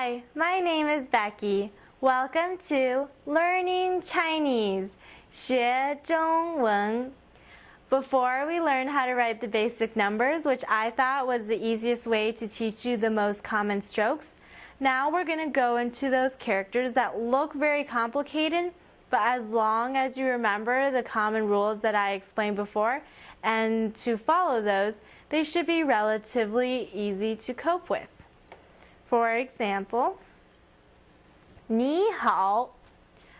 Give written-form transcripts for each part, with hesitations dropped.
Hi, my name is Becky. Welcome to Learning Chinese, 学中文. Before we learn how to write the basic numbers, which I thought was the easiest way to teach you the most common strokes, now we're going to go into those characters that look very complicated, but as long as you remember the common rules that I explained before, and to follow those, they should be relatively easy to cope with. For example, 你好,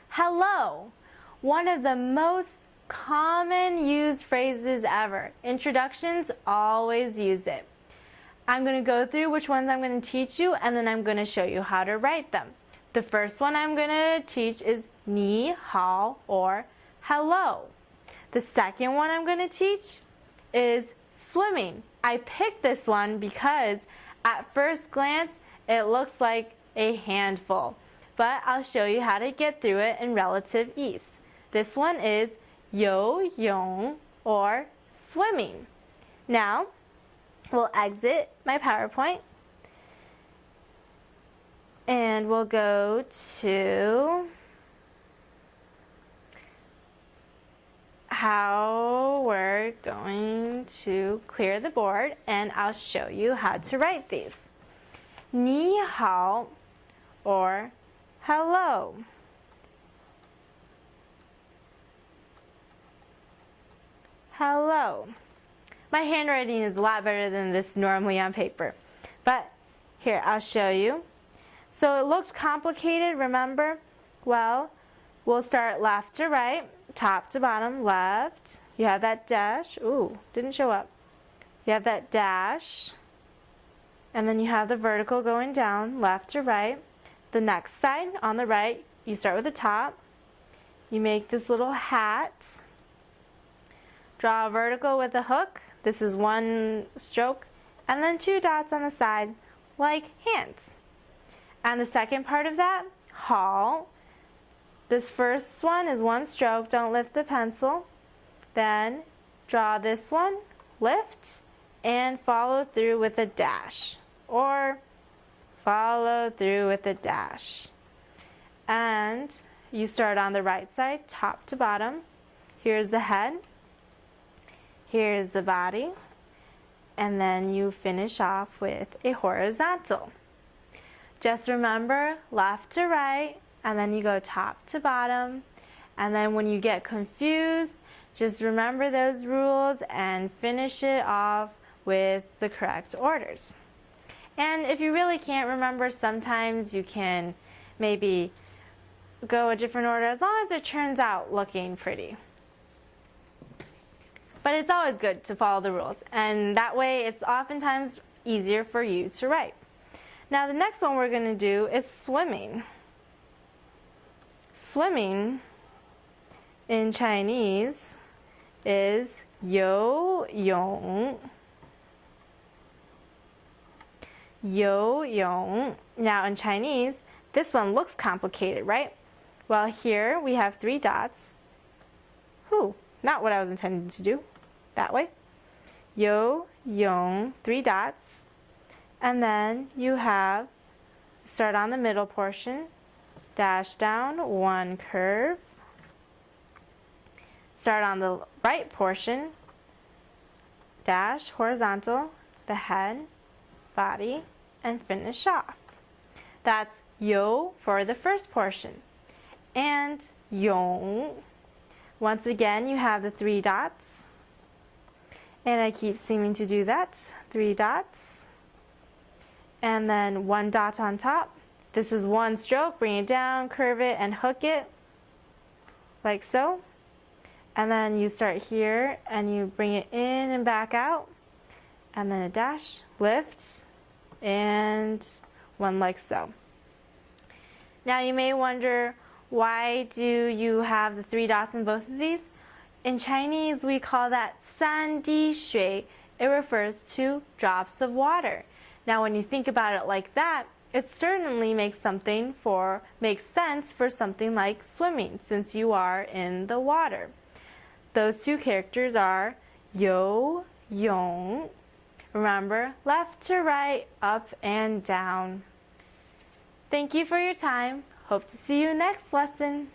hello, one of the most common used phrases ever. Introductions always use it. I'm going to go through which ones I'm going to teach you, and then I'm going to show you how to write them. The first one I'm going to teach is 你好 or hello. The second one I'm going to teach is swimming. I picked this one because at first glance it looks like a handful, but I'll show you how to get through it in relative ease. This one is 游泳 or swimming. Now, we'll exit my PowerPoint and we'll go to how we're going to clear the board, and I'll show you how to write these. 你好 or hello. Hello. My handwriting is a lot better than this normally on paper, but here, I'll show you. So it looked complicated, remember? Well, we'll start left to right, top to bottom, left. You have that dash. Ooh, didn't show up. You have that dash. And then you have the vertical going down, left to right. The next side, on the right, you start with the top. You make this little hat. Draw a vertical with a hook. This is one stroke. And then two dots on the side, like hands. And the second part of that, 好. This first one is one stroke. Don't lift the pencil. Then draw this one, lift, and follow through with a dash. Or follow through with a dash. And you start on the right side, top to bottom. Here's the head. Here's the body. And then you finish off with a horizontal. Just remember left to right, and then you go top to bottom. And then when you get confused, just remember those rules and finish it off with the correct orders. And if you really can't remember, sometimes you can maybe go a different order as long as it turns out looking pretty. But it's always good to follow the rules, and that way it's oftentimes easier for you to write. Now the next one we're going to do is swimming. Swimming in Chinese is 游泳. 游泳. Now in Chinese, this one looks complicated, right? Well, here we have three dots. Ooh, not what I was intending to do. That way. 游泳, three dots. And then you have, start on the middle portion, dash down, one curve. Start on the right portion, dash, horizontal, the head, body, and finish off. That's 游 for the first portion. And 泳. Once again, you have the three dots. And I keep seeming to do that. Three dots. And then one dot on top. This is one stroke. Bring it down, curve it, and hook it. Like so. And then you start here, and you bring it in and back out. And then a dash, lift, and one like so. Now you may wonder, why do you have the three dots in both of these? In Chinese, we call that 三滴水. It refers to drops of water. Now when you think about it like that, it certainly makes sense for something like swimming, since you are in the water. Those two characters are 游泳. Remember, left to right, up and down. Thank you for your time. Hope to see you next lesson.